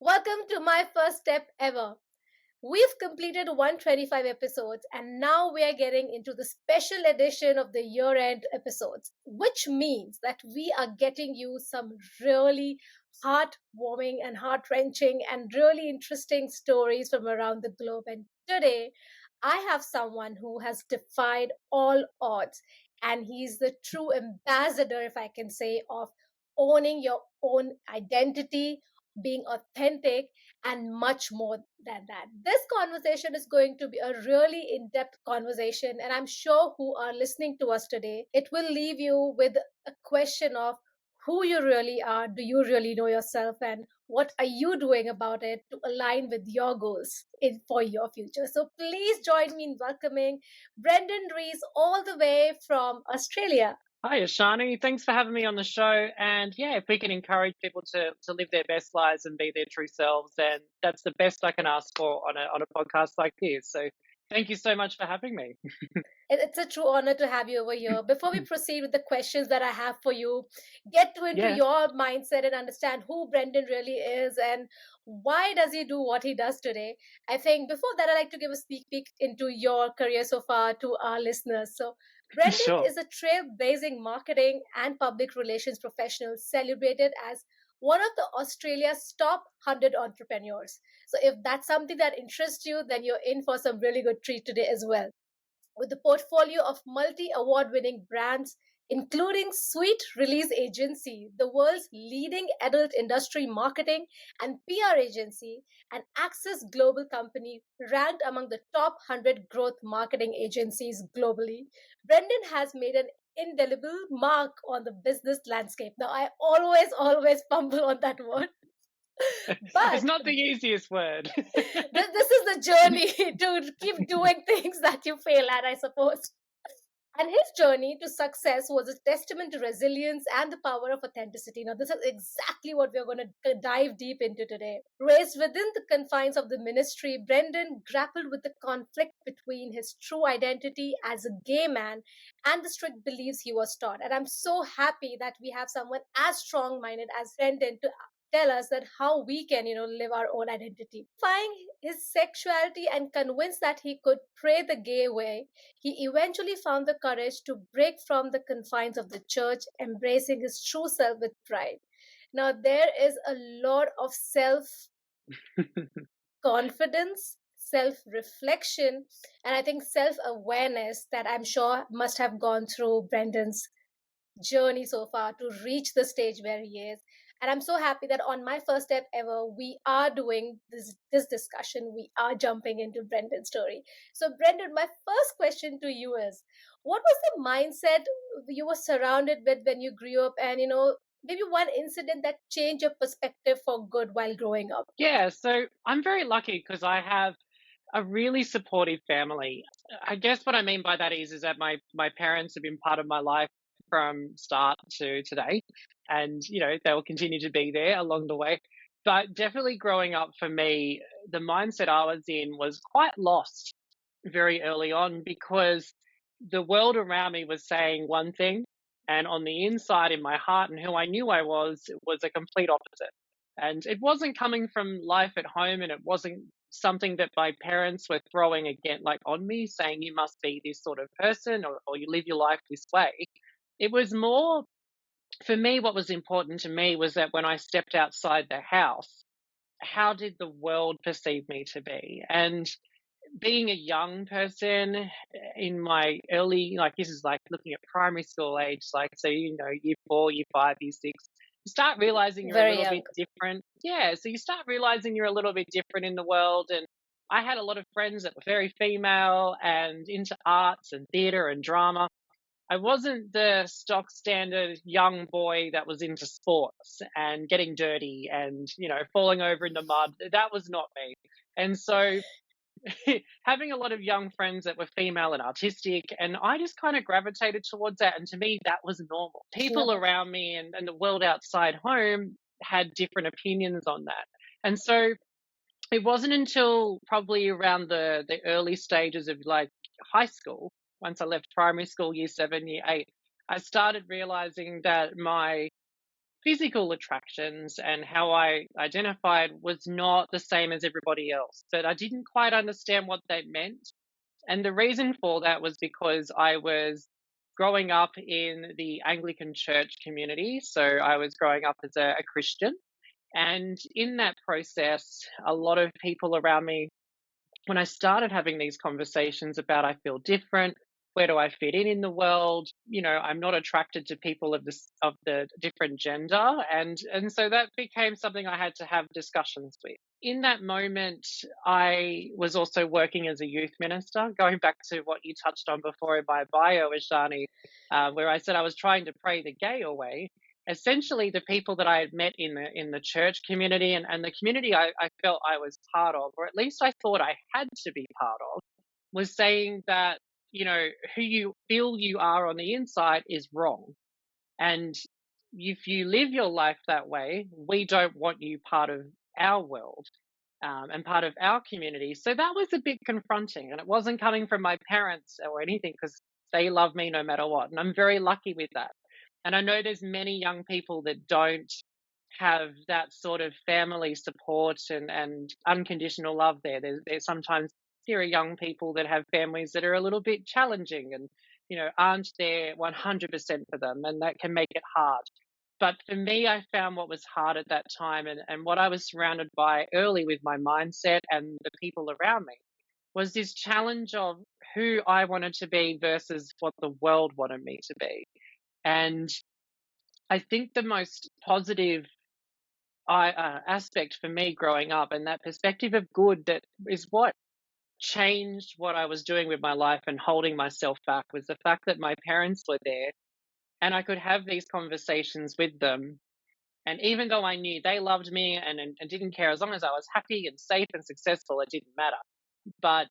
Welcome to my first step ever. We've completed 125 episodes and now we are getting into the special edition of the year end episodes, which means that we are getting you some really heartwarming and heart wrenching and really interesting stories from around the globe. And today, I have someone who has defied all odds, and he's the true ambassador, if I can say, of owning your own identity, being authentic, and much more than that. This conversation is going to be a really in depth conversation, and I'm sure who are listening to us today, it will leave you with a question of who you really are. Do you really know yourself? And what are you doing about it to align with your goals for your future? So please join me in welcoming Braeden Rhys all the way from Australia. Hi, Ashani. Thanks for having me on the show. And yeah, if we can encourage people to live their best lives and be their true selves, then that's the best I can ask for on a podcast like this. So thank you so much for having me. It's a true honor to have you over here. Before we proceed with the questions that I have for you, get to into Yeah, your mindset and understand who Brendan really is and why does he do what he does today. I think before that, I'd like to give a sneak peek into your career so far to our listeners. So, Brendan sure. is a trailblazing marketing and public relations professional celebrated as one of the Australia's top 100 entrepreneurs. So, if that's something that interests you, then you're in for some really good treat today as well. With a portfolio of multi award winning brands, including Sweet Release Agency, the world's leading adult industry marketing and PR agency, and Access Global Company, ranked among the top 100 growth marketing agencies globally. Brendan has made an indelible mark on the business landscape. Now, I always fumble on that word, It's but not the easiest word. this is the journey to keep doing things that you fail at, I suppose. And his journey to success was a testament to resilience and the power of authenticity. Now, this is exactly what we're going to dive deep into today. Raised within the confines of the ministry, Brendan grappled with the conflict between his true identity as a gay man and the strict beliefs he was taught. And I'm so happy that we have someone as strong minded as Brendan to tell us that how we can live our own identity. Defying his sexuality and convinced that he could pray the gay way, he eventually found the courage to break from the confines of the church, embracing his true self with pride. Now, there is a lot of self confidence, self reflection, and I think self awareness that I'm sure must have gone through Brendan's journey so far to reach the stage where he is. And I'm so happy that on my first step ever, we are doing this discussion. We are jumping into Brendan's story. So, Brendan, my first question to you is, what was the mindset you were surrounded with when you grew up, and maybe one incident that changed your perspective for good while growing up? Yeah, so I'm very lucky because I have a really supportive family. I guess what I mean by that is that my parents have been part of my life from start to today, and they will continue to be there along the way. But definitely growing up for me, the mindset I was in was quite lost very early on because the world around me was saying one thing, and on the inside in my heart and who I knew I was a complete opposite. And it wasn't coming from life at home, and it wasn't something that my parents were throwing again like on me saying you must be this sort of person, or you live your life this way. It was more, for me, what was important to me was that when I stepped outside the house, how did the world perceive me to be? And being a young person in my early, like, this is like looking at primary school age, like, so, year 4, year 5, year 6, you start realizing you're a Very little young. bit different. Yeah. So you start realizing you're a little bit different in the world. And I had a lot of friends that were very female and into arts and theater and drama. I wasn't the stock standard young boy that was into sports and getting dirty and, falling over in the mud. That was not me. And so having a lot of young friends that were female and artistic, and I just kind of gravitated towards that. And to me, that was normal. People Love around me and the world outside home had different opinions on that. And so it wasn't until probably around the early stages of like high school, once I left primary school, year 7, year 8, I started realizing that my physical attractions and how I identified was not the same as everybody else. But I didn't quite understand what that meant. And the reason for that was because I was growing up in the Anglican church community. So I was growing up as a Christian. And in that process, a lot of people around me, when I started having these conversations about I feel different, where do I fit in the world? I'm not attracted to people of the different gender, and so that became something I had to have discussions with. In that moment, I was also working as a youth minister. Going back to what you touched on before in my bio, Ishani, where I said I was trying to pray the gay away. Essentially, the people that I had met in the church community and the community I felt I was part of, or at least I thought I had to be part of, was saying that who you feel you are on the inside is wrong, and if you live your life that way, we don't want you part of our world, and part of our community. So that was a bit confronting, and it wasn't coming from my parents or anything because they love me no matter what, and I'm very lucky with that. And I know there's many young people that don't have that sort of family support and unconditional love there. There's sometimes there are young people that have families that are a little bit challenging and aren't there 100% for them, and that can make it hard. But for me, I found what was hard at that time, and what I was surrounded by early with my mindset and the people around me was this challenge of who I wanted to be versus what the world wanted me to be. And I think the most positive aspect for me growing up, and that perspective of good, that is what changed what I was doing with my life and holding myself back, was the fact that my parents were there and I could have these conversations with them. And even though I knew they loved me and didn't care, as long as I was happy and safe and successful, it didn't matter. But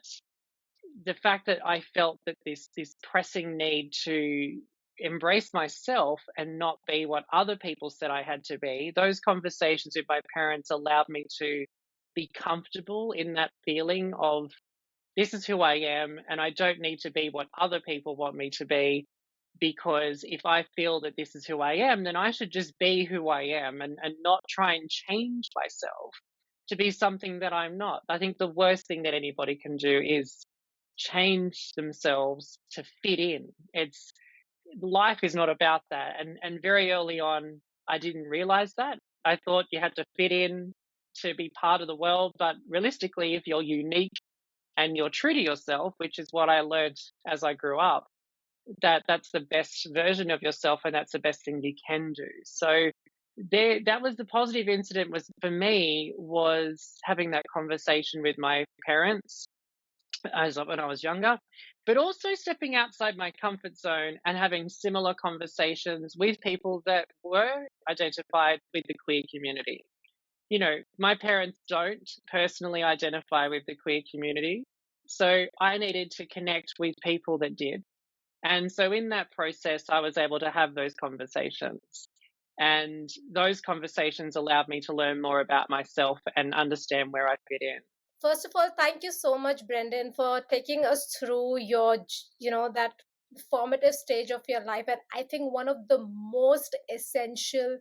the fact that I felt that this pressing need to embrace myself and not be what other people said I had to be, those conversations with my parents allowed me to be comfortable in that feeling of this is who I am and I don't need to be what other people want me to be, because if I feel that this is who I am, then I should just be who I am and not try and change myself to be something that I'm not. I think the worst thing that anybody can do is change themselves to fit in. It's Life is not about that. And very early on I didn't realize that. I thought you had to fit in to be part of the world, but realistically if you're unique and you're true to yourself, which is what I learned as I grew up, that's the best version of yourself and that's the best thing you can do. So that was the positive incident, was for me, was having that conversation with my parents as when I was younger, but also stepping outside my comfort zone and having similar conversations with people that were identified with the queer community. My parents don't personally identify with the queer community, so I needed to connect with people that did. And so in that process, I was able to have those conversations. And those conversations allowed me to learn more about myself and understand where I fit in. First of all, thank you so much, Brendan, for taking us through that formative stage of your life. And I think one of the most essential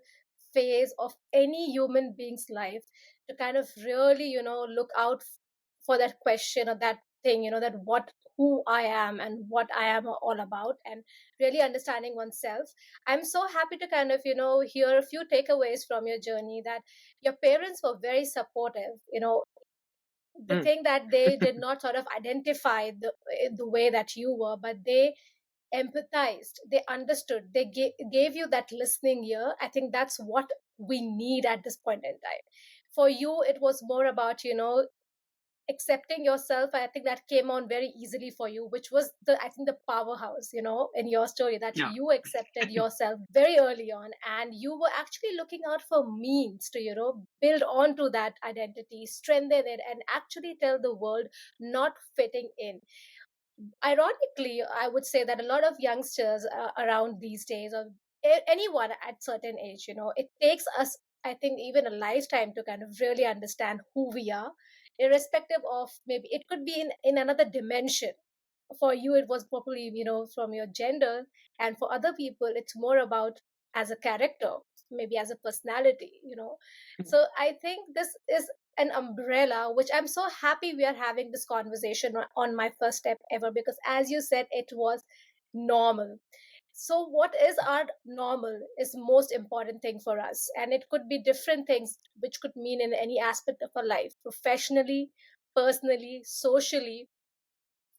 phase of any human being's life, to kind of really, look out for that question or that thing, that who I am and what I am all about, and really understanding oneself. I'm so happy to kind of, hear a few takeaways from your journey, that your parents were very supportive, the Mm, thing that they did not sort of identify the way that you were, but they empathized, they understood, they gave you that listening ear. I think that's what we need at this point in time. For you, it was more about, accepting yourself. I think that came on very easily for you, which was I think the powerhouse, in your story, that yeah. you accepted yourself very early on, and you were actually looking out for means to, build onto that identity, strengthen it, and actually tell the world not fitting in. Ironically, I would say that a lot of youngsters around these days, or anyone at certain age, it takes us, I think, even a lifetime to kind of really understand who we are, irrespective of, maybe it could be in another dimension. For you it was probably, from your gender, and for other people it's more about as a character. maybe as a personality, Mhm. so I think this is an umbrella, which I'm so happy we are having this conversation on my first step ever, because as you said, it was normal. So what is our normal is most important thing for us, and it could be different things which could mean in any aspect of our life, professionally, personally, socially.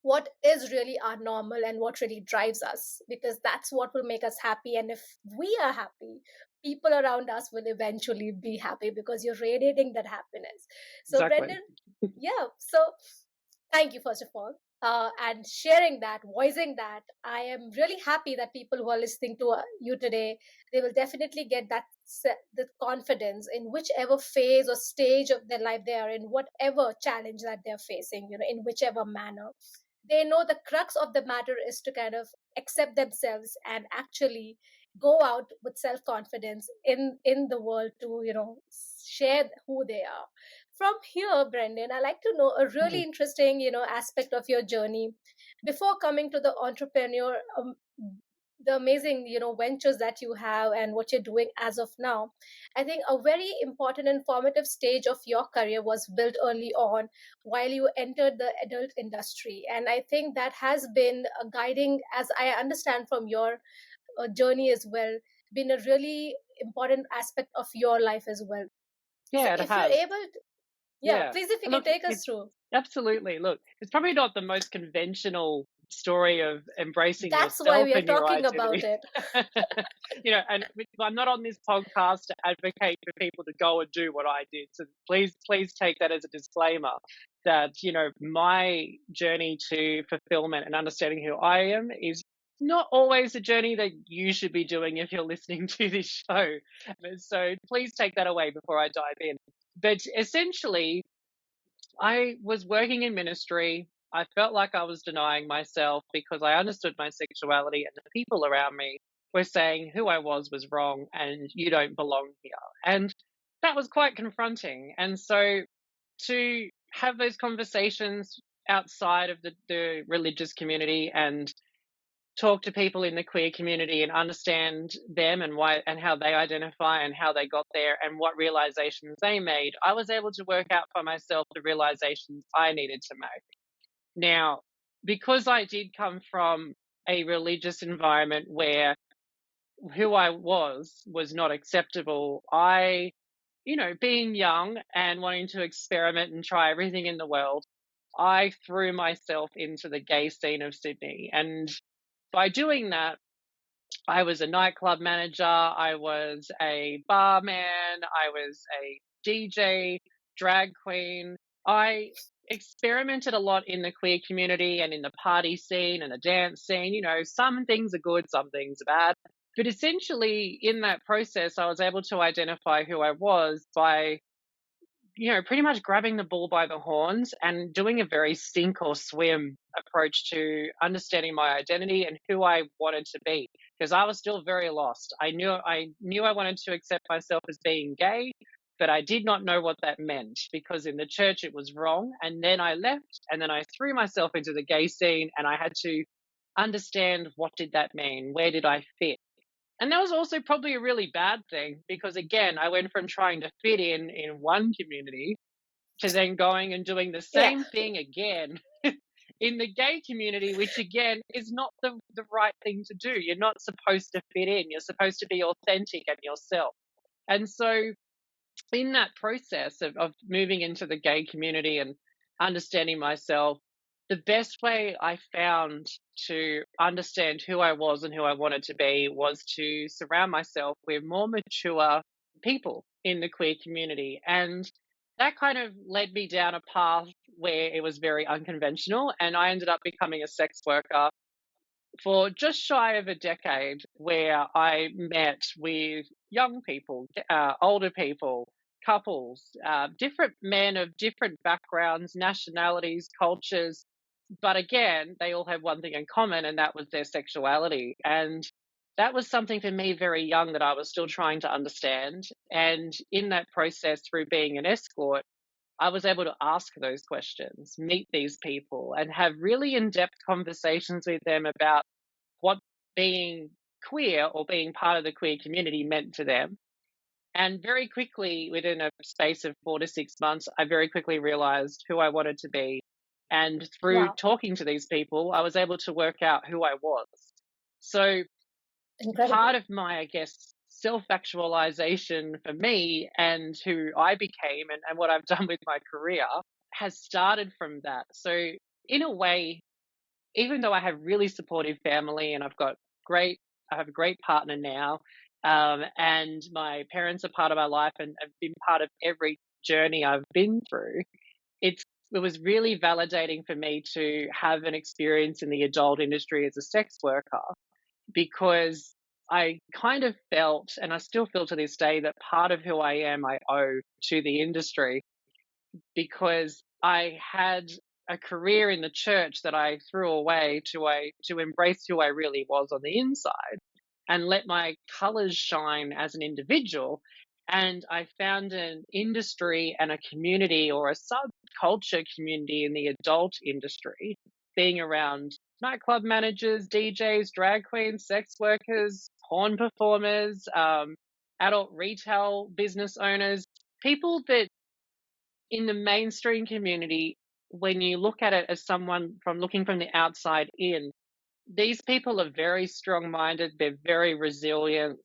What is really our normal and what really drives us, because that's what will make us happy. And if we are happy, people around us will eventually be happy, because you're radiating that happiness. So Exactly. Brendan, yeah, so thank you first of all, and sharing that, voicing that. I am really happy that people who are listening to you today, they will definitely get the confidence in whichever phase or stage of their life they are in, whatever challenge that they're facing, in whichever manner. They know the crux of the matter is to kind of accept themselves and actually go out with self confidence in the world to share who they are. From here, Brendan, I like to know a really Mhm. interesting aspect of your journey before coming to the entrepreneur, the amazing ventures that you have and what you're doing as of now. I think a very important and formative stage of your career was built early on while you entered the adult industry, and I think that has been a guiding, as I understand from your journey as well, been a really important aspect of your life as well. So Yeah, it if you're has. able to, yeah, Yeah. please, if you can Look, take us it's through. absolutely. Look, it's probably not the most conventional story of embracing That's why yourself we are and your talking about identity. it. I'm not on this podcast to advocate for people to go and do what I did. So please take that as a disclaimer that, my journey to fulfillment and understanding who I am is not always a journey that you should be doing if you're listening to this show. So please take that away before I dive in. But essentially, I was working in ministry. I felt like I was denying myself because I understood my sexuality, and the people around me were saying who I was wrong and you don't belong here. And that was quite confronting. And so to have those conversations outside of the religious community and talk to people in the queer community and understand them and why and how they identify and how they got there and what realizations they made, I was able to work out for myself the realizations I needed to make. Now, because I did come from a religious environment where who I was not acceptable, being young and wanting to experiment and try everything in the world, I threw myself into the gay scene of Sydney. And by doing that, I was a nightclub manager, I was a barman, I was a DJ, drag queen. I experimented a lot in the queer community and in the party scene and the dance scene. Some things are good, some things are bad. But essentially, in that process, I was able to identify who I was by pretty much grabbing the bull by the horns and doing a very sink or swim approach to understanding my identity and who I wanted to be. Because I was still very lost. I knew I wanted to accept myself as being gay, but I did not know what that meant because in the church it was wrong. And then I left and then I threw myself into the gay scene and I had to understand what did that mean? Where did I fit? And that was also probably a really bad thing because again, I went from trying to fit in one community to then going and doing the Yeah. same thing again in the gay community, which again is not the right thing to do. You're not supposed to fit in. You're supposed to be authentic and yourself. And so in that process of moving into the gay community and understanding myself, the best way I found to understand who I was and who I wanted to be was to surround myself with more mature people in the queer community. And that kind of led me down a path where it was very unconventional. And I ended up becoming a sex worker for just shy of a decade, where I met with young people, older people, couples, different men of different backgrounds, nationalities, cultures. But again, they all had one thing in common, and that was their sexuality. And that was something for me very young that I was still trying to understand. And in that process, through being an escort, I was able to ask those questions, meet these people, and have really in depth conversations with them about what being queer or being part of the queer community meant to them. And very quickly, within a space of 4 to 6 months, I very quickly realized who I wanted to be. And through Wow, talking to these people, I was able to work out who I was. So incredible. part of my, I guess, self actualization for me and who I became and what I've done with my career has started from that. So, in a way, even though I have really supportive family and I have a great partner now, and my parents are part of my life and have been part of every journey I've been through. It's it was really validating for me to have an experience in the adult industry as a sex worker because I kind of felt, and I still feel to this day, that part of who I am I owe to the industry because I had a career in the church that I threw away to embrace who I really was on the inside and let my colors shine as an individual. And I found an industry and a community or a subculture community in the adult industry, being around nightclub managers, DJs, drag queens, sex workers, porn performers, adult retail business owners, people that in the mainstream community, when you look at it as someone from looking from the outside in, these people are very strong minded, they're very resilient,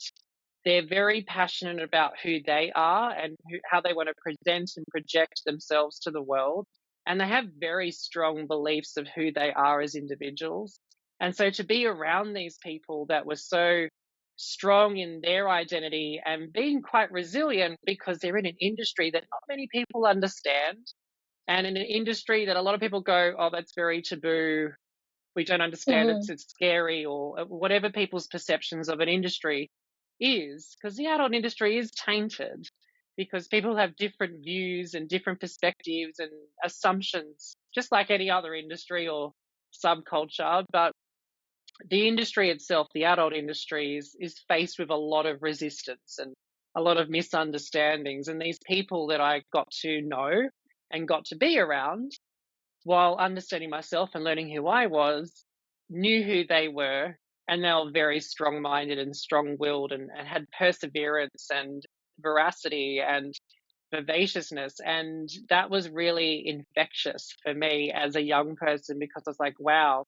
they're very passionate about who they are and how they want to present and project themselves to the world. And they have very strong beliefs of who they are as individuals. And so to be around these people that were so strong in their identity and being quite resilient because they're in an industry that not many people understand and in an industry that a lot of people go, oh, that's very taboo, we don't understand it, Hmm. it's scary, or whatever people's perceptions of an industry is, because the adult industry is tainted because people have different views and different perspectives and assumptions, just like any other industry or subculture. But the industry itself, the adult industry, is faced with a lot of resistance and a lot of misunderstandings. And these people that I got to know and got to be around while understanding myself and learning who I was, knew who they were, and they were very strong minded and strong willed and had perseverance and veracity and vivaciousness. And that was really infectious for me as a young person because I was like, wow,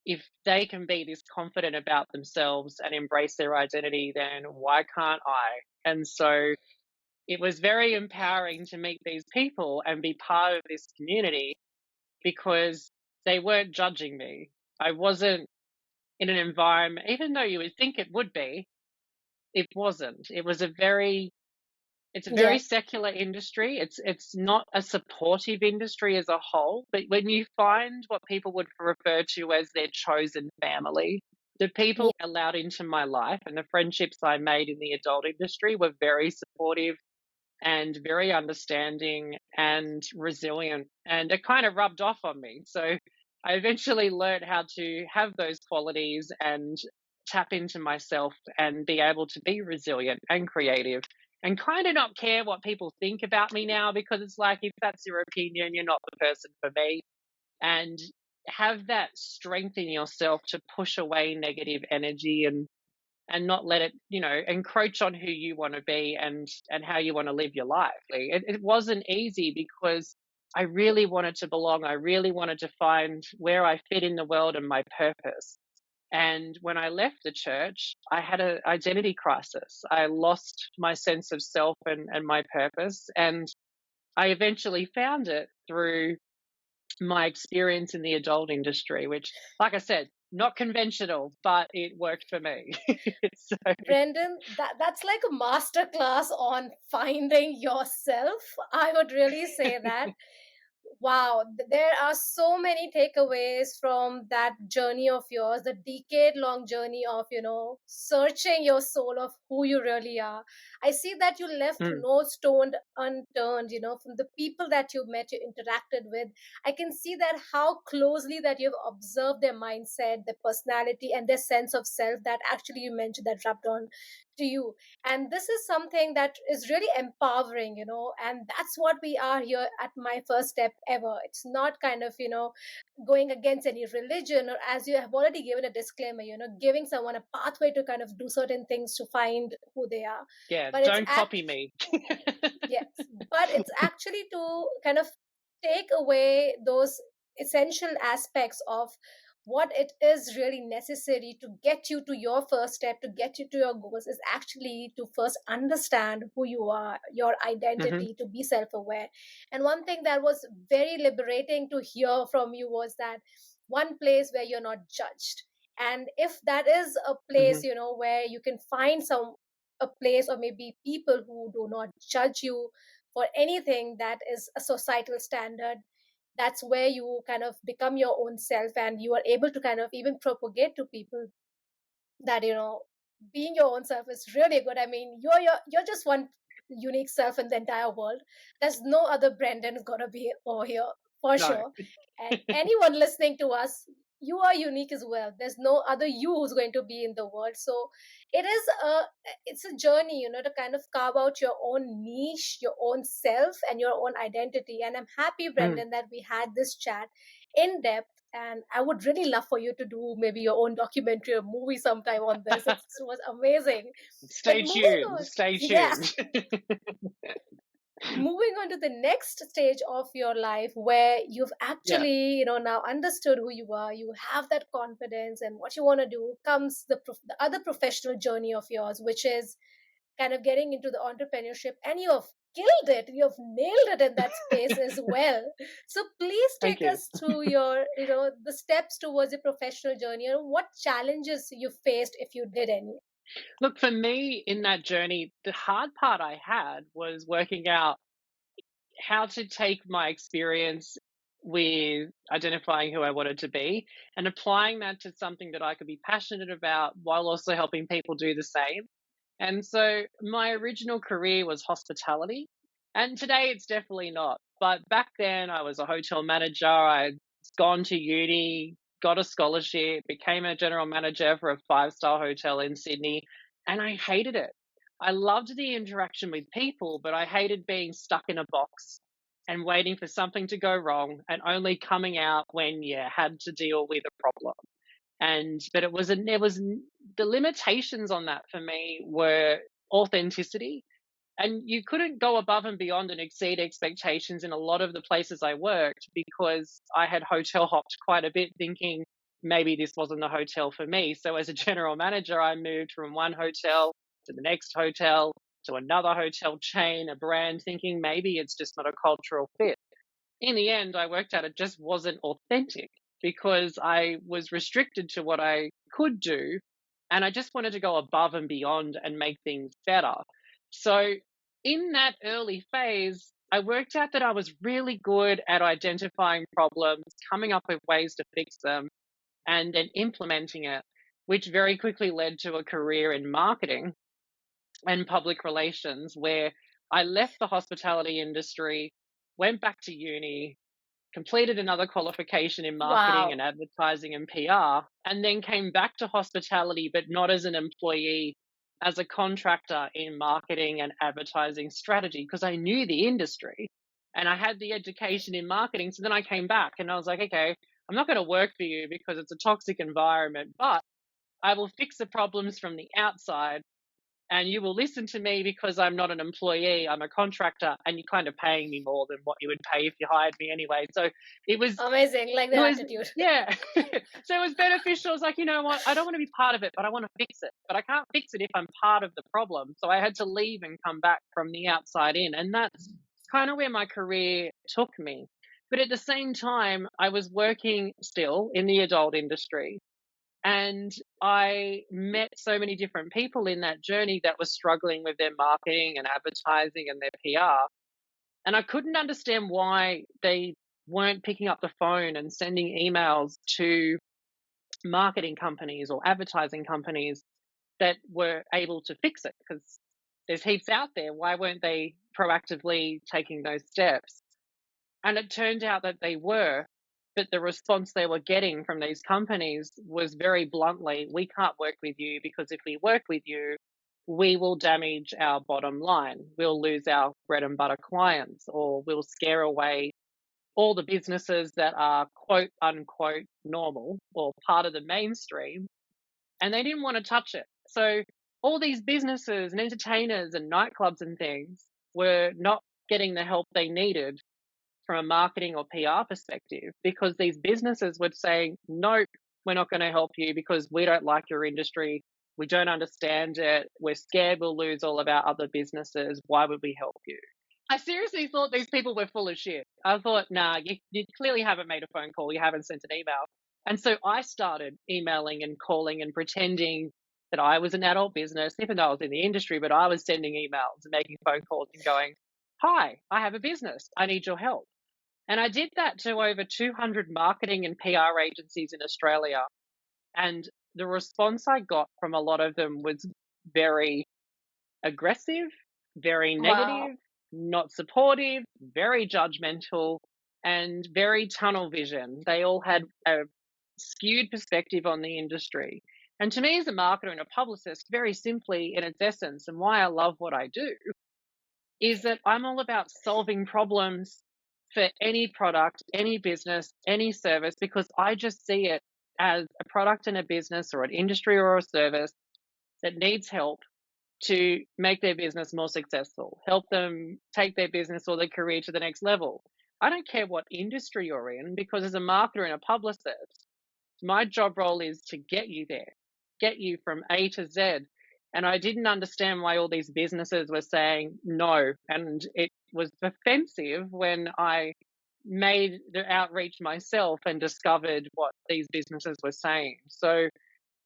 if they can be this confident about themselves and embrace their identity, then why can't I? And so it was very empowering to meet these people and be part of this community because they weren't judging me. I wasn't in an environment, even though you would think it would be, it wasn't. It's a very Yeah, secular industry. It's not a supportive industry as a whole, but when you find what people would refer to as their chosen family, the yeah, people allowed into my life and the friendships I made in the adult industry were very supportive and very understanding and resilient. And it kind of rubbed off on me. So I eventually learned how to have those qualities and tap into myself and be able to be resilient and creative and kind of not care what people think about me now because it's like, if that's your opinion, you're not the person for me. And have that strength in yourself to push away negative energy and not let it, encroach on who you want to be and how you want to live your life. It wasn't easy because I really wanted to belong. I really wanted to find where I fit in the world and my purpose. And when I left the church, I had an identity crisis. I lost my sense of self and my purpose. And I eventually found it through my experience in the adult industry, which, like I said, not conventional, but it worked for me. So, Brendan, that's like a master class on finding yourself. I would really say that. Wow, there are so many takeaways from that journey of yours, the decade long journey of, searching your soul of who you really are. I see that you left mm, no stone unturned, from the people that you met, you interacted with. I can see that how closely that you've observed their mindset, their personality, and their sense of self that actually you mentioned that rubbed on to you. And this is something that is really empowering, and that's what we are here at My First Step Ever. It's not kind of, going against any religion, or as you have already given a disclaimer, giving someone a pathway to kind of do certain things to find who they are. Yeah, But it's don't act copy me. Yes, but it's actually to kind of take away those essential aspects of what it is really necessary to get you to your first step, to get you to your goals, is actually to first understand who you are, your Hmm. identity, to be self aware. And one thing that was very liberating to hear from you was that one place where you're not judged. And if that is a place, Hmm. where you can find a place, or maybe people who do not judge you for anything that is a societal standard, that's where you kind of become your own self, and you are able to kind of even propagate to people that being your own self is really good. I mean, you're just one unique self in the entire world. There's no other Brendan gonna be over here, for No. sure. And anyone listening to us, you are unique as well. There's no other you who's going to be in the world. So it's a journey, to kind of carve out your own niche, your own self, and your own identity. And I'm happy, Mm. Brendan, that we had this chat in depth, and I would really love for you to do maybe your own documentary or movie sometime on this. It was amazing. But Stay moving tuned. on, Stay yeah, tuned. moving on to the next stage of your life, where you've Yeah. actually, now understood who you are, you have that confidence and what you want to do, comes the other professional journey of yours, which is kind of getting into the entrepreneurship, and you have killed it, you have nailed it in that space as well. So please Thank take you. us through your, the steps towards your professional journey, and what challenges you faced, if you did any. Look, for me in that journey, the hard part I had was working out how to take my experience with identifying who I wanted to be and applying that to something that I could be passionate about while also helping people do the same. And so my original career was hospitality, and today it's definitely not. But back then, I was a hotel manager. I'd gone to uni, got a scholarship, became a general manager for a five-star hotel in Sydney, and I hated it. I loved the interaction with people, but I hated being stuck in a box and waiting for something to go wrong and only coming out when you had to deal with a problem. And but the limitations on that for me were authenticity, and you couldn't go above and beyond and exceed expectations in a lot of the places I worked because I had hotel hopped quite a bit thinking maybe this wasn't the hotel for me. So as a general manager, I moved from one hotel to the next hotel to another hotel chain, a brand, thinking maybe it's just not a cultural fit. In the end, I worked out it just wasn't authentic because I was restricted to what I could do. And I just wanted to go above and beyond and make things better. So, in that early phase, I worked out that I was really good at identifying problems, coming up with ways to fix them, and then implementing it, which very quickly led to a career in marketing and public relations, where I left the hospitality industry, went back to uni, completed another qualification in marketing and Wow. advertising and PR, and then came back to hospitality, but not as an employee, as a contractor in marketing and advertising strategy, because I knew the industry and I had the education in marketing. So then I came back and I was like, okay, I'm not going to work for you because it's a toxic environment, but I will fix the problems from the outside, and you will listen to me because I'm not an employee, I'm a contractor, and you're kind of paying me more than what you would pay if you hired me anyway. So it was, Amazing, like it the was, attitude. yeah. So it was beneficial. I was like, you know what? I don't want to be part of it, but I want to fix it. But I can't fix it if I'm part of the problem. So I had to leave and come back from the outside in. And that's kind of where my career took me. But at the same time, I was working still in the adult industry. And I met so many different people in that journey that were struggling with their marketing and advertising and their PR. And I couldn't understand why they weren't picking up the phone and sending emails to marketing companies or advertising companies that were able to fix it, because there's heaps out there. Why weren't they proactively taking those steps? And it turned out that they were, but the response they were getting from these companies was very bluntly, we can't work with you because if we work with you, we will damage our bottom line. We'll lose our bread and butter clients, or we'll scare away all the businesses that are quote unquote normal or part of the mainstream, and they didn't want to touch it. So all these businesses and entertainers and nightclubs and things were not getting the help they needed from a marketing or PR perspective, because these businesses were saying, nope, we're not going to help you because we don't like your industry. We don't understand it. We're scared we'll lose all of our other businesses. Why would we help you? I seriously thought these people were full of shit. I thought, nah, you clearly haven't made a phone call. You haven't sent an email. And so I started emailing and calling and pretending that I was an adult business, even though I was in the industry, but I was sending emails and making phone calls and going, hi, I have a business. I need your help. And I did that to over 200 marketing and PR agencies in Australia. And the response I got from a lot of them was very aggressive, very Wow. negative, not supportive, very judgmental, and very tunnel vision. They all had a skewed perspective on the industry. And to me, as a marketer and a publicist, very simply in its essence, and why I love what I do, is that I'm all about solving problems for any product, any business, any service, because I just see it as a product and a business or an industry or a service that needs help to make their business more successful, help them take their business or their career to the next level. I don't care what industry you're in, because as a marketer and a publicist, my job role is to get you there, get you from A to Z. And I didn't understand why all these businesses were saying no. And it was offensive when I made the outreach myself and discovered what these businesses were saying. So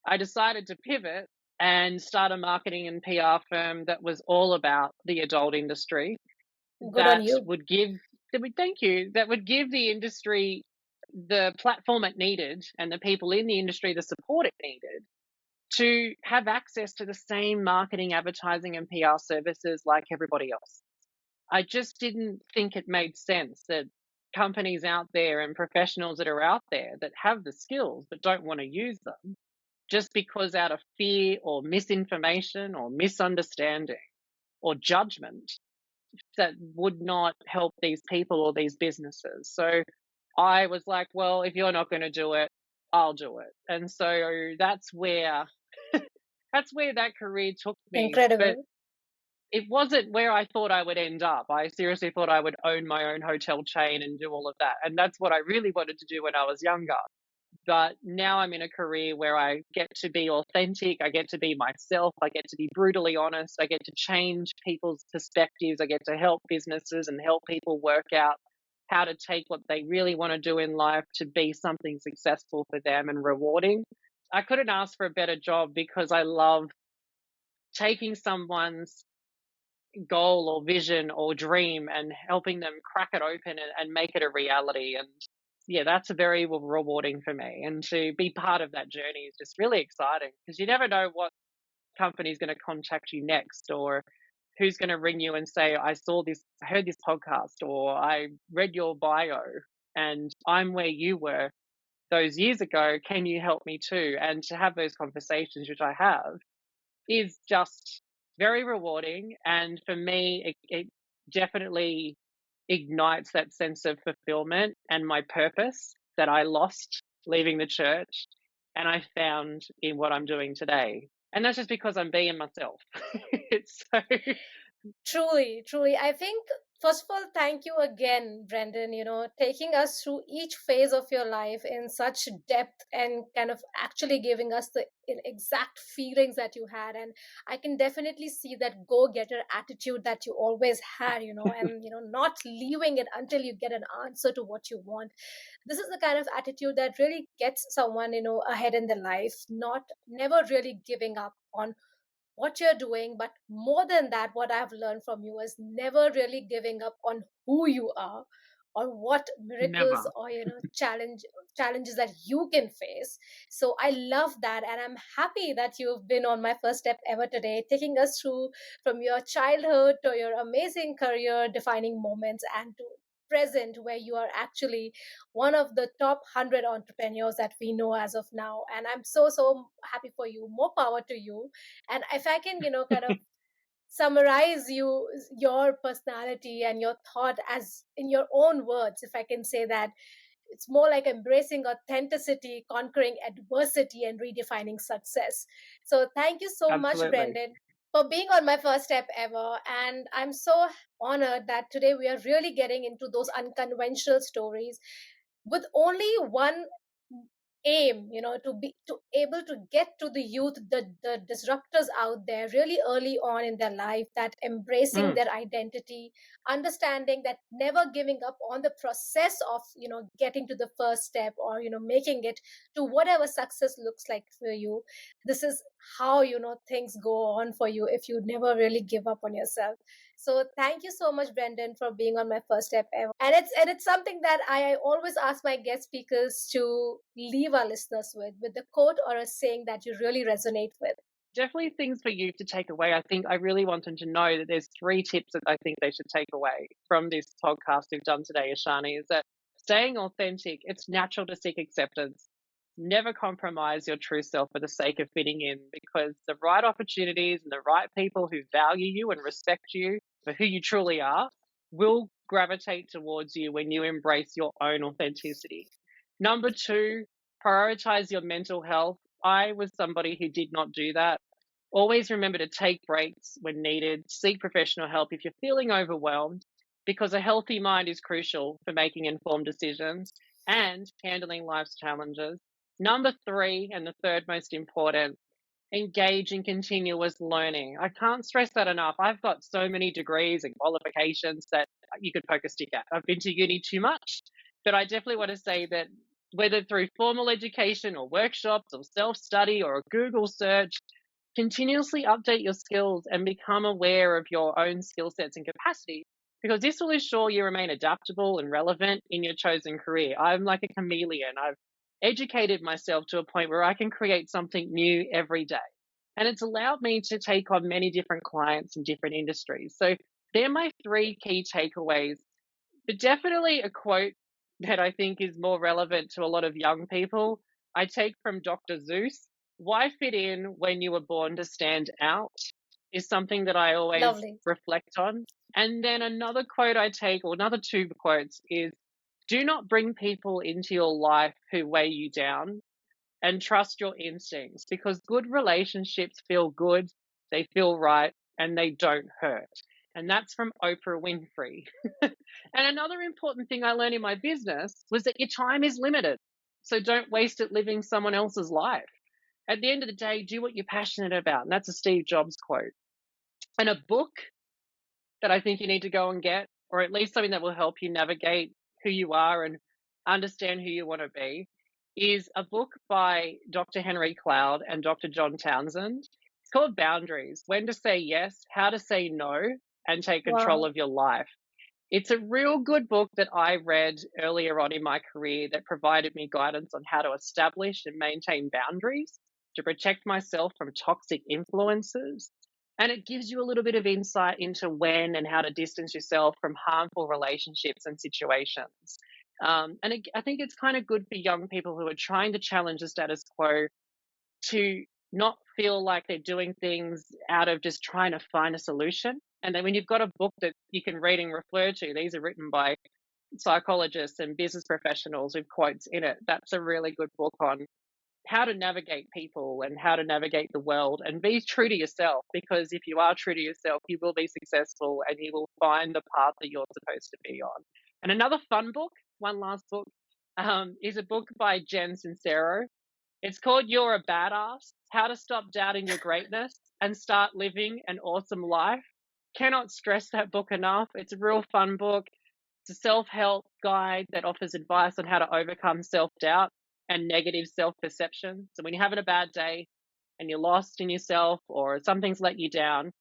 I decided to pivot and start a marketing and PR firm that was all about the adult industry, Good on that you. would give that would thank you that would give the industry the platform it needed and the people in the industry the support it needed to have access to the same marketing, advertising, and PR services like everybody else. I just didn't think it made sense that companies out there and professionals that are out there that have the skills but don't want to use them, just because out of fear or misinformation or misunderstanding or judgment, that would not help these people or these businesses. So I was like, well, if you're not going to do it, I'll do it. And so that's where that career took me. But Incredible. it wasn't where I thought I would end up. I seriously thought I would own my own hotel chain and do all of that. And that's what I really wanted to do when I was younger. But now I'm in a career where I get to be authentic, I get to be myself, I get to be brutally honest, I get to change people's perspectives, I get to help businesses and help people work out how to take what they really want to do in life to be something successful for them and rewarding. I couldn't ask for a better job, because I love taking someone's goal or vision or dream and helping them crack it open and make it a reality. And yeah, that's a very rewarding for me. And to be part of that journey is just really exciting, because you never know what company's going to contact you next, or who's going to ring you and say, I saw this, I heard this podcast, or I read your bio and I'm where you were those years ago. Can you help me too? And to have those conversations, which I have, is just very rewarding. And for me, it definitely ignites that sense of fulfillment and my purpose that I lost leaving the church and I found in what I'm doing today. And that's just because I'm being myself. It's so Truly, truly. I think, first of all, thank you again, Brendan, taking us through each phase of your life in such depth and kind of actually giving us the exact feelings that you had. And I can definitely see that go getter attitude that you always had, and, not leaving it until you get an answer to what you want. This is the kind of attitude that really gets someone, ahead in their life, not never really giving up on what you're doing, but more than that, what I've learned from you is never really giving up on who you are, or what miracles never. or challenges that you can face. So I love that, and I'm happy that you've been on my first step ever today, taking us through from your childhood to your amazing career defining moments, and to present, where you are actually one of the top 100 entrepreneurs that we know as of now. And I'm so, so happy for you. More power to you. And if I can, kind of summarize your personality and your thought as in your own words, if I can say that, it's more like embracing authenticity, conquering adversity, and redefining success. So thank you so much, Absolutely. Brendan, for being on my first step ever. And I'm so honored that today we are really getting into those unconventional stories with only one aim, to able to get to the youth, the disruptors out there really early on in their life, that embracing Mm, their identity, understanding that never giving up on the process of getting to the first step, or making it to whatever success looks like for you. This is how things go on for you if you never really give up on yourself. So thank you so much, Brendan, for being on my first step ever. And it's something that I always ask my guest speakers to leave our listeners with the quote or a saying that you really resonate with. Definitely things for you to take away. I think I really want them to know that there's 3 tips that I think they should take away from this podcast we've done today, Ashani, is that staying authentic, it's natural to seek acceptance. Never compromise your true self for the sake of fitting in, because the right opportunities and the right people who value you and respect you for who you truly are will gravitate towards you when you embrace your own authenticity. Number 2, prioritize your mental health. I was somebody who did not do that. Always remember to take breaks when needed, seek professional help if you're feeling overwhelmed, because a healthy mind is crucial for making informed decisions and handling life's challenges. Number 3, and the third most important, engage in continuous learning. I can't stress that enough. I've got so many degrees and qualifications that you could poke a stick at. I've been to uni too much, but I definitely want to say that whether through formal education or workshops or self study or a Google search, continuously update your skills and become aware of your own skill sets and capacity, because this will ensure you remain adaptable and relevant in your chosen career. I'm like a chameleon. I've educated myself to a point where I can create something new every day. And it's allowed me to take on many different clients in different industries. So they're my 3 key takeaways. But definitely a quote that I think is more relevant to a lot of young people, I take from Dr. Zeus. Why fit in when you were born to stand out is something that I always Lovely. reflect on. And then another quote I take, or another 2 quotes, is do not bring people into your life who weigh you down, and trust your instincts, because good relationships feel good, they feel right, and they don't hurt. And that's from Oprah Winfrey. And another important thing I learned in my business was that your time is limited. So don't waste it living someone else's life. At the end of the day, do what you're passionate about. And that's a Steve Jobs quote. And a book that I think you need to go and get, or at least something that will help you navigate who you are and understand who you want to be, is a book by Dr. Henry Cloud and Dr. John Townsend. It's called Boundaries: When to Say Yes, How to Say No, and Take Control Wow. of Your Life. It's a real good book that I read earlier on in my career that provided me guidance on how to establish and maintain boundaries to protect myself from toxic influences. And it gives you a little bit of insight into when and how to distance yourself from harmful relationships and situations. I think it's kind of good for young people who are trying to challenge the status quo to not feel like they're doing things out of just trying to find a solution. And then when you've got a book that you can read and refer to, these are written by psychologists and business professionals with quotes in it. That's a really good book on how to navigate people and how to navigate the world and be true to yourself. Because if you are true to yourself, you will be successful and you will find the path that you're supposed to be on. And another fun book, one last book, is a book by Jen Sincero. It's called You're a Badass: How to Stop Doubting Your Greatness and Start Living an Awesome Life. Cannot stress that book enough. It's a real fun book. It's a self help guide that offers advice on how to overcome self doubt and negative self perception. So when you're having a bad day and you're lost in yourself or something's let you down,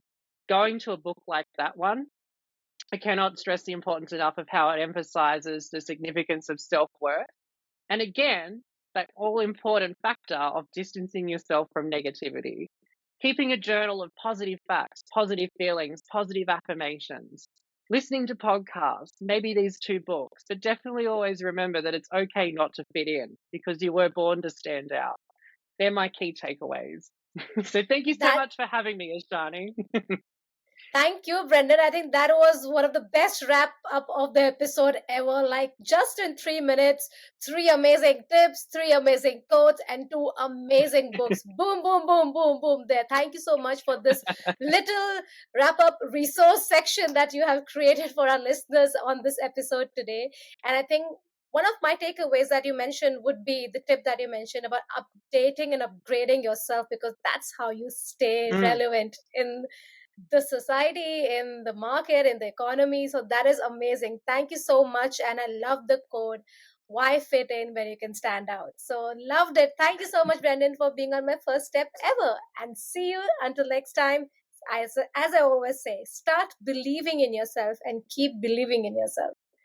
going to a book like that one, I cannot stress the importance enough of how it emphasizes the significance of self worth. And again, that all important factor of distancing yourself from negativity, keeping a journal of positive facts, positive feelings, positive affirmations. listening to podcasts, maybe these 2 books, but definitely always remember that it's okay not to fit in because you were born to stand out. They're my key takeaways. So thank you so That much for having me, Ashani. Thank you, Brendan. I think that was one of the best wrap up of the episode ever. Like, just in 3 minutes, three amazing tips, three amazing quotes, and two amazing books. Boom, boom, boom, boom, boom. There. Thank you so much for this little wrap up resource section that you have created for our listeners on this episode today. And I think one of my takeaways that you mentioned would be the tip that you mentioned about updating and upgrading yourself, because that's how you stay Mm. relevant in the society, in the market, in the economy. So that is amazing. Thank you so much. And I love the code. Why fit in when you can stand out? So loved it. Thank you so much, Brendan, for being on my first step ever. And see you until next time. As I always say, start believing in yourself and keep believing in yourself.